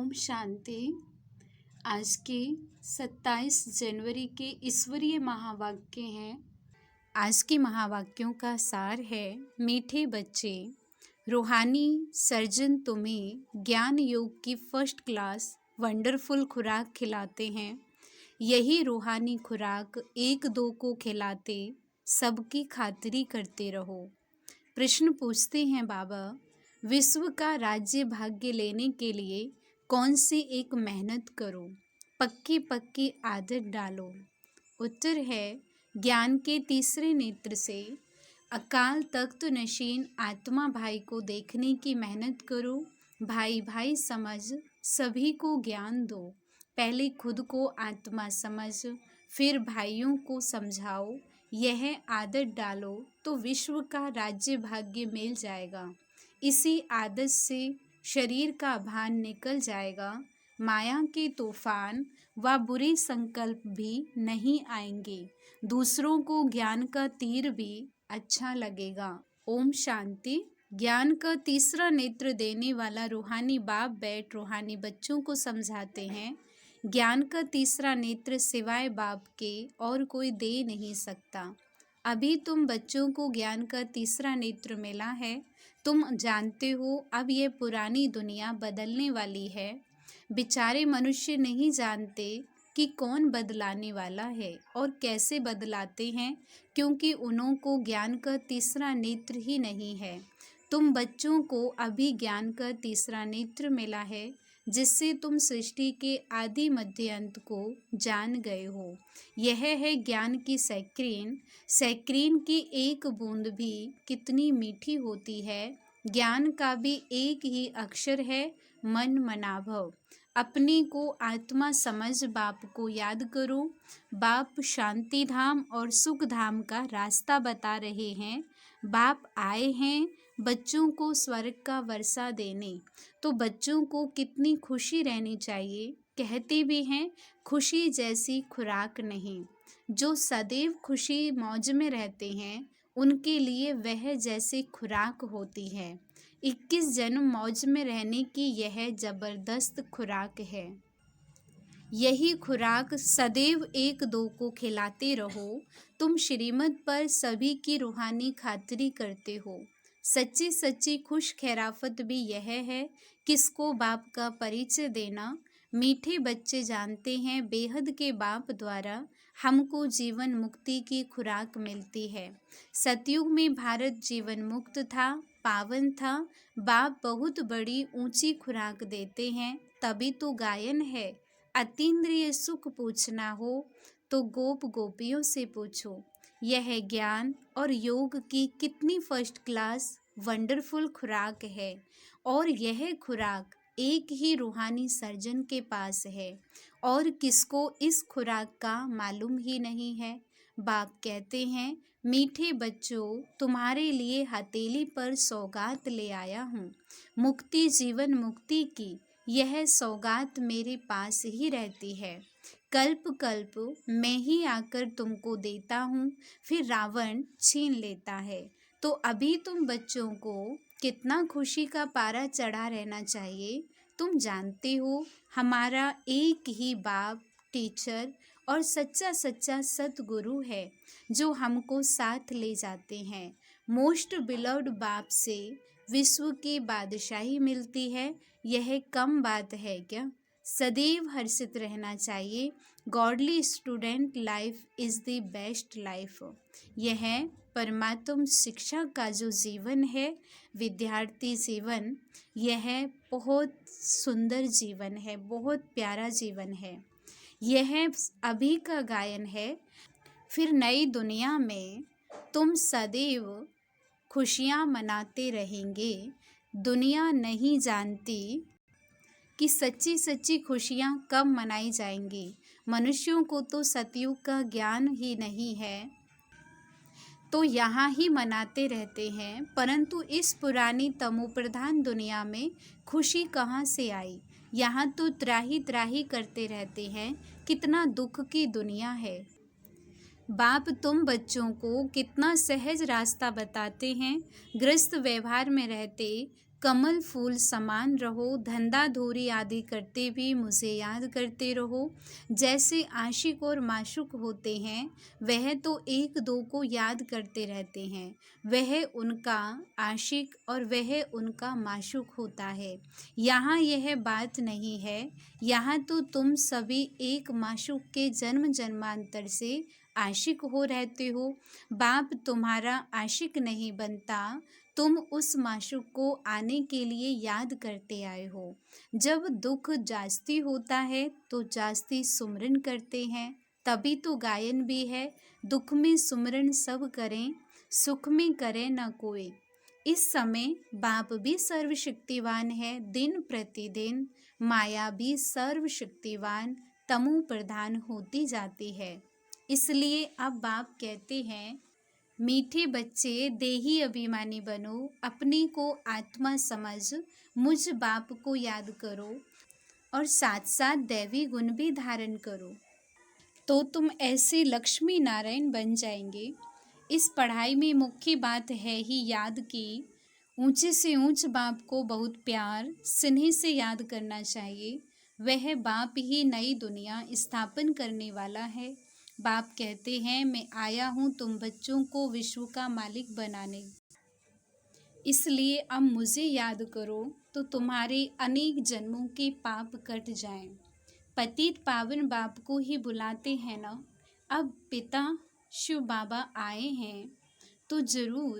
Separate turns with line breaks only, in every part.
ओम शांति। आज के 27 जनवरी के ईश्वरीय महावाक्य हैं। आज के महावाक्यों का सार है, मीठे बच्चे, रूहानी सर्जन तुम्हें ज्ञान योग की फर्स्ट क्लास वंडरफुल खुराक खिलाते हैं। यही रूहानी खुराक एक दो को खिलाते सबकी खातिरी करते रहो। प्रश्न पूछते हैं बाबा, विश्व का राज्य भाग्य लेने के लिए कौन सी एक मेहनत करो, पक्की पक्की आदत डालो। उत्तर है, ज्ञान के तीसरे नेत्र से अकाल तख्त नशीन आत्मा भाई को देखने की मेहनत करो। भाई भाई समझ सभी को ज्ञान दो। पहले खुद को आत्मा समझ, फिर भाइयों को समझाओ। यह आदत डालो तो विश्व का राज्य भाग्य मिल जाएगा। इसी आदत से शरीर का भान निकल जाएगा। माया के तूफान व बुरे संकल्प भी नहीं आएंगे। दूसरों को ज्ञान का तीर भी अच्छा लगेगा। ओम शांति। ज्ञान का तीसरा नेत्र देने वाला रूहानी बाप बैठ रूहानी बच्चों को समझाते हैं। ज्ञान का तीसरा नेत्र सिवाय बाप के और कोई दे नहीं सकता। अभी तुम बच्चों को ज्ञान का तीसरा नेत्र मिला है। तुम जानते हो अब ये पुरानी दुनिया बदलने वाली है। बेचारे मनुष्य नहीं जानते कि कौन बदलाने वाला है और कैसे बदलाते हैं, क्योंकि उन्हों को ज्ञान का तीसरा नेत्र ही नहीं है। तुम बच्चों को अभी ज्ञान का तीसरा नेत्र मिला है, जिससे तुम सृष्टि के आदि मध्य अंत को जान गए हो। यह है ज्ञान की सैक्रीन। सैक्रीन की एक बूंद भी कितनी मीठी होती है। ज्ञान का भी एक ही अक्षर है, मन मनाभव। अपने को आत्मा समझ बाप को याद करो। बाप शांति धाम और सुख धाम का रास्ता बता रहे हैं। बाप आए हैं बच्चों को स्वर्ग का वर्षा देने। तो बच्चों को कितनी खुशी रहनी चाहिए। कहते भी हैं, खुशी जैसी खुराक नहीं। जो सदैव खुशी मौज में रहते हैं, उनके लिए वह जैसी खुराक होती है। 21 जन्म मौज में रहने की यह जबरदस्त खुराक है। यही खुराक सदैव एक दो को खिलाते रहो। तुम श्रीमत पर सभी की रूहानी खातिरी करते हो। सच्ची सच्ची खुश खैराफत भी यह है, किसको बाप का परिचय देना। मीठे बच्चे जानते हैं, बेहद के बाप द्वारा हमको जीवन मुक्ति की खुराक मिलती है। सतयुग में भारत जीवन मुक्त था, पावन था। बाप बहुत बड़ी ऊंची खुराक देते हैं, तभी तो गायन है। अतीन्द्रिय सुख पूछना हो तो गोप गोपियों से पूछो। यह ज्ञान और योग की कितनी फर्स्ट क्लास वंडरफुल खुराक है, और यह खुराक एक ही रूहानी सर्जन के पास है, और किसको इस खुराक का मालूम ही नहीं है। बाप कहते हैं, मीठे बच्चों, तुम्हारे लिए हथेली पर सौगात ले आया हूँ। मुक्ति जीवन मुक्ति की यह सौगात मेरे पास ही रहती है। कल्प कल्प मैं ही आकर तुमको देता हूँ, फिर रावण छीन लेता है। तो अभी तुम बच्चों को कितना खुशी का पारा चढ़ा रहना चाहिए। तुम जानते हो, हमारा एक ही बाप, टीचर और सच्चा सच्चा सतगुरु है, जो हमको साथ ले जाते हैं। मोस्ट बिलव्ड बाप से विश्व की बादशाही मिलती है। यह कम बात है क्या। सदैव हर्षित रहना चाहिए। Godly student life is the best life. यह परमात्म शिक्षा का जो जीवन है, विद्यार्थी जीवन, यह बहुत सुंदर जीवन है, बहुत प्यारा जीवन है। यह अभी का गायन है। फिर नई दुनिया में तुम सदैव खुशियाँ मनाते रहेंगे। दुनिया नहीं जानती कि सच्ची सच्ची खुशियाँ कब मनाई जाएंगी। मनुष्यों को तो सतयुग का ज्ञान ही नहीं है, तो यहाँ ही मनाते रहते हैं। परंतु इस पुरानी तमोप्रधान दुनिया में खुशी कहाँ से आई। यहाँ तो त्राही त्राही करते रहते हैं। कितना दुख की दुनिया है। बाप तुम बच्चों को कितना सहज रास्ता बताते हैं। गृहस्थ व्यवहार में रहते कमल फूल समान रहो, धंधा धोरी आदि करते भी मुझे याद करते रहो। जैसे आशिक और माशूक होते हैं, वह तो एक दो को याद करते रहते हैं, वह उनका आशिक और वह उनका माशूक होता है। यहाँ यह बात नहीं है, यहाँ तो तुम सभी एक माशूक के जन्म जन्मांतर से आशिक हो रहते हो। बाप तुम्हारा आशिक नहीं बनता, तुम उस माशूक को आने के लिए याद करते आए हो। जब दुख जास्ती होता है तो जास्ती सुमरन करते हैं, तभी तो गायन भी है, दुख में सुमरन सब करें, सुख में करे न कोई। इस समय बाप भी सर्वशक्तिवान है, दिन प्रतिदिन माया भी सर्वशक्तिवान तमो प्रधान होती जाती है। इसलिए अब बाप कहते हैं, मीठे बच्चे देही अभिमानी बनो, अपने को आत्मा समझ मुझ बाप को याद करो और साथ साथ दैवी गुण भी धारण करो, तो तुम ऐसे लक्ष्मी नारायण बन जाएंगे। इस पढ़ाई में मुख्य बात है ही याद की ऊंचे से ऊंच बाप को बहुत प्यार स्नेह से याद करना चाहिए। वह बाप ही नई दुनिया स्थापन करने वाला है। बाप कहते हैं, मैं आया हूँ तुम बच्चों को विश्व का मालिक बनाने, इसलिए अब मुझे याद करो तो तुम्हारे अनेक जन्मों के पाप कट जाएं। पतित पावन बाप को ही बुलाते हैं ना। अब पिता शिव बाबा आए हैं तो जरूर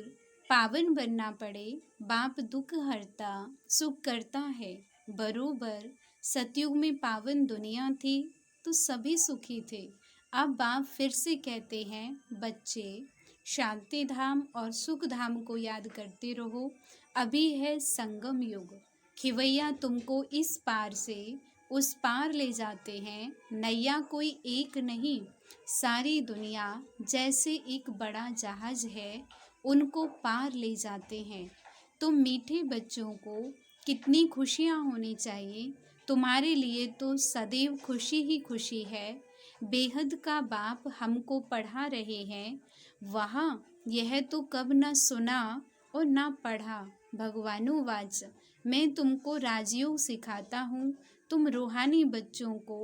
पावन बनना पड़े। बाप दुख हरता सुख करता है। बरोबर सतयुग में पावन दुनिया थी तो सभी सुखी थे। अब बाप फिर से कहते हैं, बच्चे शांति धाम और सुख धाम को याद करते रहो। अभी है संगम युग, खिवैया तुमको इस पार से उस पार ले जाते हैं। नैया कोई एक नहीं, सारी दुनिया जैसे एक बड़ा जहाज है, उनको पार ले जाते हैं। तो मीठे बच्चों को कितनी खुशियाँ होनी चाहिए। तुम्हारे लिए तो सदैव खुशी ही खुशी है। बेहद का बाप हमको पढ़ा रहे हैं, वहाँ यह तो कब न सुना और न पढ़ा। भगवानुवाच, मैं तुमको राजयोग सिखाता हूँ, तुम रूहानी बच्चों को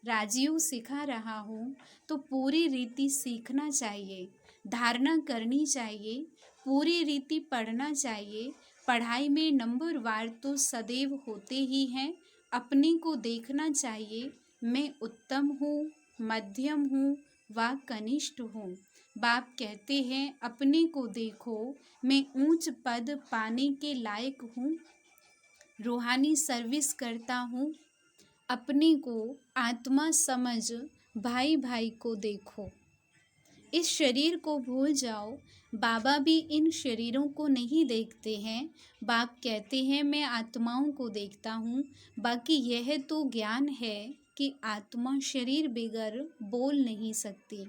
राजयोग सिखा रहा हूँ, तो पूरी रीति सीखना चाहिए, धारणा करनी चाहिए, पूरी रीति पढ़ना चाहिए। पढ़ाई में नंबर वार तो सदैव होते ही हैं। अपने को देखना चाहिए, मैं उत्तम हूँ, मध्यम हूँ व कनिष्ठ हूँ। बाप कहते हैं, अपने को देखो, मैं ऊंच पद पाने के लायक हूँ, रूहानी सर्विस करता हूँ। अपने को आत्मा समझ भाई भाई को देखो। इस शरीर को भूल जाओ। बाबा भी इन शरीरों को नहीं देखते हैं। बाप कहते हैं, मैं आत्माओं को देखता हूँ। बाकी यह तो ज्ञान है कि आत्मा शरीर बगैर बोल नहीं सकती।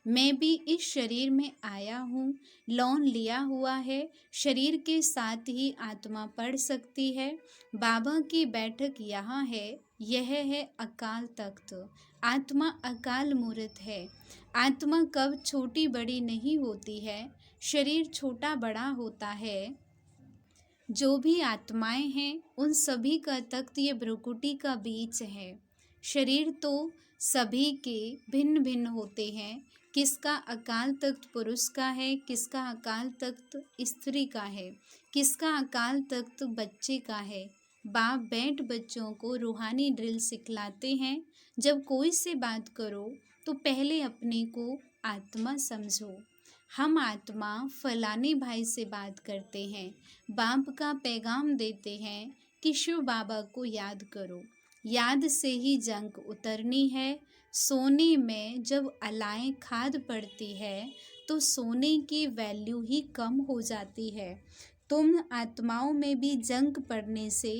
मैं भी इस शरीर में आया हूँ, लोन लिया हुआ है। शरीर के साथ ही आत्मा पढ़ सकती है। बाबा की बैठक यहाँ है, यह है अकाल तख्त। आत्मा अकाल मूर्त है। आत्मा कब छोटी बड़ी नहीं होती है, शरीर छोटा बड़ा होता है। जो भी आत्माएं हैं उन सभी का तख्त ये भ्रुकुटी का बीच है। शरीर तो सभी के भिन्न भिन्न होते हैं। किसका अकाल तख्त पुरुष का है, किसका अकाल तख्त स्त्री का है, किसका अकाल तख्त बच्चे का है। बाप बैठ बच्चों को रूहानी ड्रिल सिखलाते हैं। जब कोई से बात करो तो पहले अपने को आत्मा समझो। हम आत्मा फलाने भाई से बात करते हैं, बाप का पैगाम देते हैं कि शिव बाबा को याद करो। याद से ही जंग उतरनी है। सोने में जब अलाएं खाद पड़ती है तो सोने की वैल्यू ही कम हो जाती है। तुम आत्माओं में भी जंग पड़ने से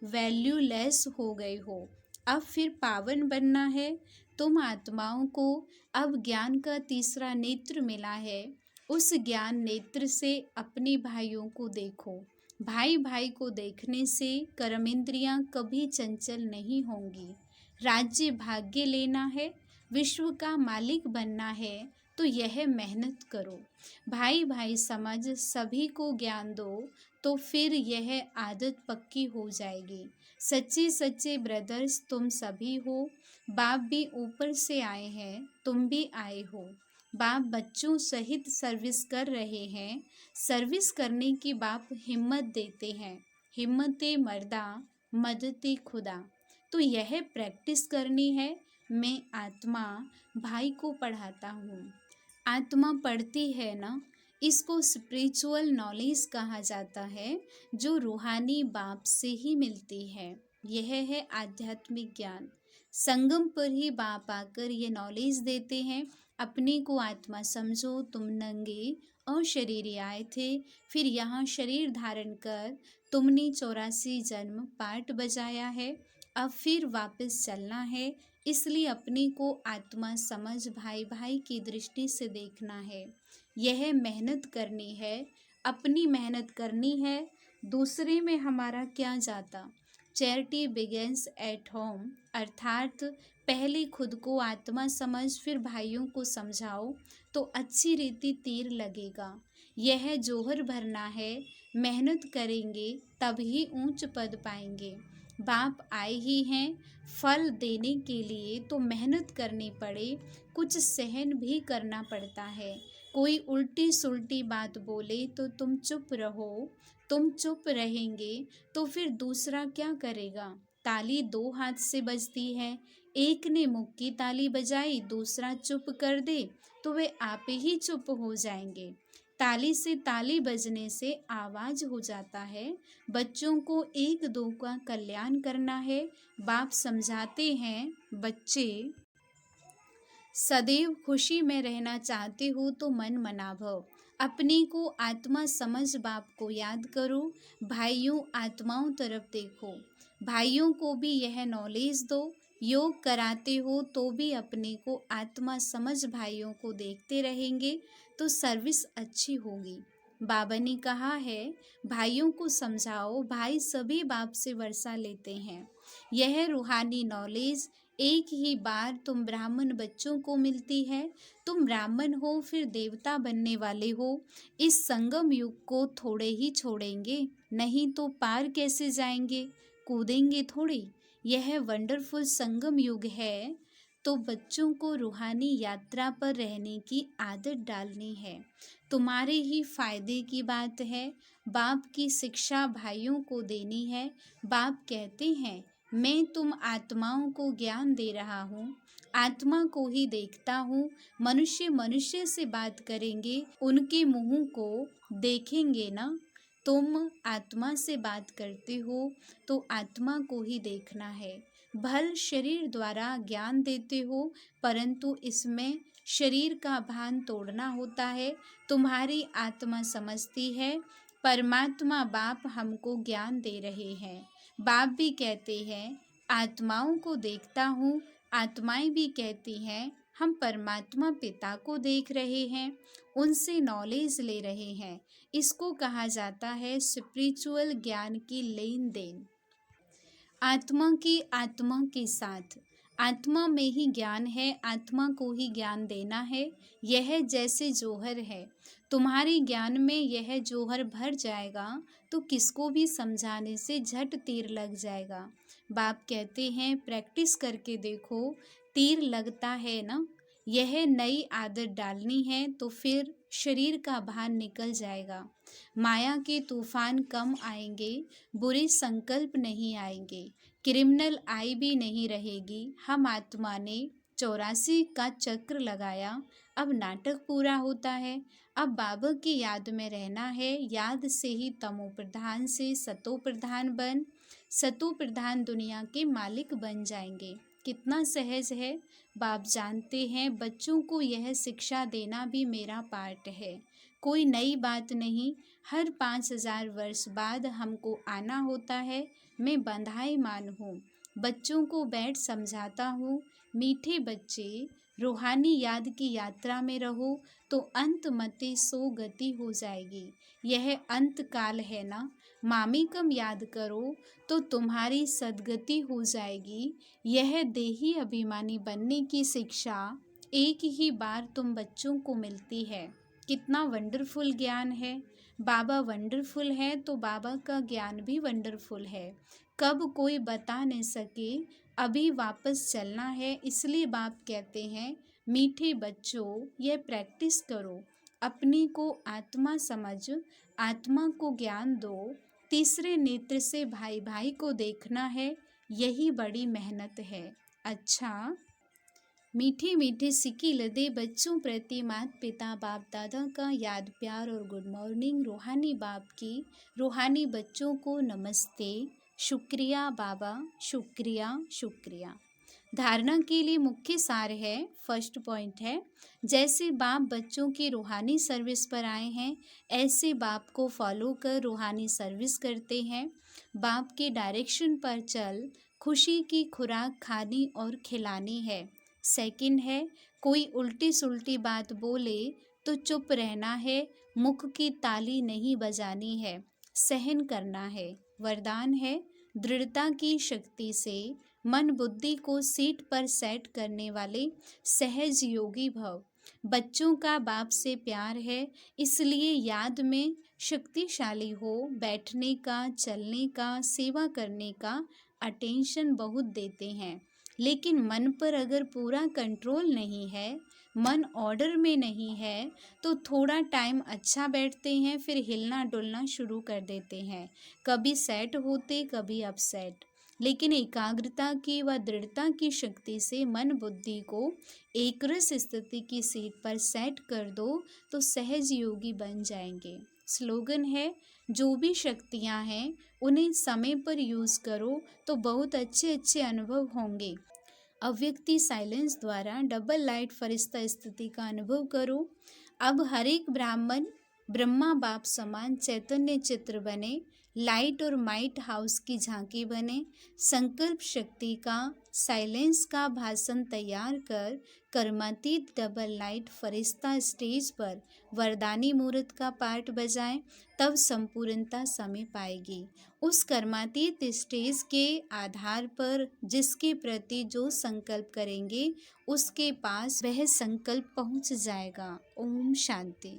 वैल्यूलेस हो गए हो। अब फिर पावन बनना है। तुम आत्माओं को अब ज्ञान का तीसरा नेत्र मिला है। उस ज्ञान नेत्र से अपने भाइयों को देखो। भाई भाई को देखने से कर्मेंद्रियां कभी चंचल नहीं होंगी। राज्य भाग्य लेना है, विश्व का मालिक बनना है तो यह मेहनत करो। भाई भाई समझ सभी को ज्ञान दो, तो फिर यह आदत पक्की हो जाएगी। सच्चे सच्चे ब्रदर्स तुम सभी हो। बाप भी ऊपर से आए हैं, तुम भी आए हो। बाप बच्चों सहित सर्विस कर रहे हैं। सर्विस करने की बाप हिम्मत देते हैं। हिम्मते मर्दा मदते खुदा। तो यह प्रैक्टिस करनी है। मैं आत्मा भाई को पढ़ाता हूँ। आत्मा पढ़ती है ना, इसको स्पिरिचुअल नॉलेज कहा जाता है, जो रूहानी बाप से ही मिलती है। यह है आध्यात्मिक ज्ञान। संगम पर ही बाप आकर ये नॉलेज देते हैं। अपने को आत्मा समझो, तुम नंगे और शरीरी आए थे, फिर यहाँ शरीर धारण कर तुमने 84 जन्म पाठ बजाया है, अब फिर वापस चलना है। इसलिए अपने को आत्मा समझ भाई भाई की दृष्टि से देखना है। यह मेहनत करनी है, अपनी मेहनत करनी है, दूसरे में हमारा क्या जाता। चैरिटी बिगेंस एट होम, अर्थात पहले खुद को आत्मा समझ फिर भाइयों को समझाओ तो अच्छी रीति तीर लगेगा। यह जोहर भरना है, मेहनत करेंगे तभी ऊंच पद पाएंगे। बाप आए ही हैं फल देने के लिए, तो मेहनत करनी पड़े, कुछ सहन भी करना पड़ता है। कोई उल्टी सुल्टी बात बोले तो तुम चुप रहो। तुम चुप रहेंगे तो फिर दूसरा क्या करेगा। ताली 2 हाथ से बजती है, एक ने मुक्की ताली बजाई, दूसरा चुप कर दे तो वे आप ही चुप हो जाएंगे। ताली से ताली बजने से आवाज हो जाता है। बच्चों को 1-2 का कल्याण करना है। बाप समझाते हैं, बच्चे सदैव खुशी में रहना चाहते हो तो मन मनाभव। अपने को आत्मा समझ बाप को याद करो। भाइयों आत्माओं तरफ देखो, भाइयों को भी यह नॉलेज दो। योग कराते हो तो भी अपने को आत्मा समझ भाइयों को देखते रहेंगे तो सर्विस अच्छी होगी। बाबा ने कहा है भाइयों को समझाओ, भाई सभी बाप से वर्षा लेते हैं। यह रूहानी नॉलेज एक ही बार तुम ब्राह्मण बच्चों को मिलती है। तुम ब्राह्मण हो फिर देवता बनने वाले हो। इस संगम युग को थोड़े ही छोड़ेंगे, नहीं तो पार कैसे जाएंगे, कूदेंगे थोड़ी। यह वंडरफुल संगम युग है, तो बच्चों को रूहानी यात्रा पर रहने की आदत डालनी है। तुम्हारे ही फायदे की बात है। बाप की शिक्षा भाइयों को देनी है। बाप कहते हैं मैं तुम आत्माओं को ज्ञान दे रहा हूँ, आत्मा को ही देखता हूँ। मनुष्य मनुष्य से बात करेंगे, उनके मुंह को देखेंगे ना। तुम आत्मा से बात करते हो तो आत्मा को ही देखना है। भल शरीर द्वारा ज्ञान देते हो, परंतु इसमें शरीर का भान तोड़ना होता है। तुम्हारी आत्मा समझती है परमात्मा बाप हमको ज्ञान दे रहे हैं। बाप भी कहते हैं आत्माओं को देखता हूँ, आत्माएं भी कहती हैं हम परमात्मा पिता को देख रहे हैं, उनसे नॉलेज ले रहे हैं। इसको कहा जाता है स्पिरिचुअल ज्ञान की लेन देन। आत्मा की आत्मा के साथ, आत्मा में ही ज्ञान है, आत्मा को ही ज्ञान देना है। यह जैसे जौहर है, तुम्हारे ज्ञान में यह जौहर भर जाएगा तो किसको भी समझाने से झट तीर लग जाएगा। बाप कहते हैं प्रैक्टिस करके देखो, तीर लगता है ना। यह नई आदत डालनी है तो फिर शरीर का भार निकल जाएगा। माया के तूफान कम आएंगे, बुरे संकल्प नहीं आएंगे, क्रिमिनल आई भी नहीं रहेगी। हम आत्मा ने 84 का चक्र लगाया, अब नाटक पूरा होता है। अब बाबा की याद में रहना है। याद से ही तमो प्रधान से सतो प्रधान बन, सतो प्रधान दुनिया के मालिक बन जाएंगे। कितना सहज है। बाप जानते हैं बच्चों को यह शिक्षा देना भी मेरा पार्ट है। कोई नई बात नहीं। हर 5000 वर्ष बाद हमको आना होता है। मैं बंधाई मान हूँ, बच्चों को बैठ समझाता हूँ। मीठे बच्चे रूहानी याद की यात्रा में रहो तो अंत मते सो गति हो जाएगी। यह अंत काल है ना। मामी कम याद करो तो तुम्हारी सदगति हो जाएगी। यह देही अभिमानी बनने की शिक्षा एक ही बार तुम बच्चों को मिलती है। कितना वंडरफुल ज्ञान है। बाबा वंडरफुल है तो बाबा का ज्ञान भी वंडरफुल है। कब कोई बता नहीं सके, अभी वापस चलना है, इसलिए बाप कहते हैं मीठे बच्चों यह प्रैक्टिस करो, अपने को आत्मा समझ, आत्मा को ज्ञान दो, तीसरे नेत्र से भाई भाई को देखना है, यही बड़ी मेहनत है। अच्छा, मीठे मीठे सिक्के लदे बच्चों प्रति माता पिता बाप दादा का याद प्यार और गुड मॉर्निंग। रूहानी बाप की रूहानी बच्चों को नमस्ते, शुक्रिया बाबा, शुक्रिया शुक्रिया। धारणा के लिए मुख्य सार है, फर्स्ट पॉइंट है, जैसे बाप बच्चों की रूहानी सर्विस पर आए हैं, ऐसे बाप को फॉलो कर रूहानी सर्विस करते हैं। बाप के डायरेक्शन पर चल खुशी की खुराक खानी और खिलानी है। सेकंड है, कोई उल्टी सुल्टी बात बोले तो चुप रहना है, मुख की ताली नहीं बजानी है, सहन करना है। वरदान है, दृढ़ता की शक्ति से मन बुद्धि को सीट पर सेट करने वाले सहज योगी भव। बच्चों का बाप से प्यार है, इसलिए याद में शक्तिशाली हो, बैठने का, चलने का, सेवा करने का अटेंशन बहुत देते हैं। लेकिन मन पर अगर पूरा कंट्रोल नहीं है, मन ऑर्डर में नहीं है, तो थोड़ा टाइम अच्छा बैठते हैं, फिर हिलना डुलना शुरू कर देते हैं, कभी सेट होते कभी अपसेट। लेकिन एकाग्रता की व दृढ़ता की शक्ति से मन बुद्धि को एकरस स्थिति की सीट पर सेट कर दो तो सहज योगी बन जाएंगे। स्लोगन है, जो भी शक्तियां हैं उन्हें समय पर यूज़ करो तो बहुत अच्छे अच्छे अनुभव होंगे। अव्यक्ति साइलेंस द्वारा डबल लाइट फरिश्ता स्थिति का अनुभव करो। अब हर एक ब्राह्मण ब्रह्मा बाप समान चैतन्य चित्र बने, लाइट और माइट हाउस की झांकी बने, संकल्प शक्ति का, साइलेंस का भाषण तैयार कर कर्मातीत डबल लाइट फरिश्ता स्टेज पर वरदानी मुहूर्त का पार्ट बजाएं, तब संपूर्णता समय पाएगी। उस कर्मातीत स्टेज के आधार पर जिसके प्रति जो संकल्प करेंगे उसके पास वह संकल्प पहुंच जाएगा। ओम शांति।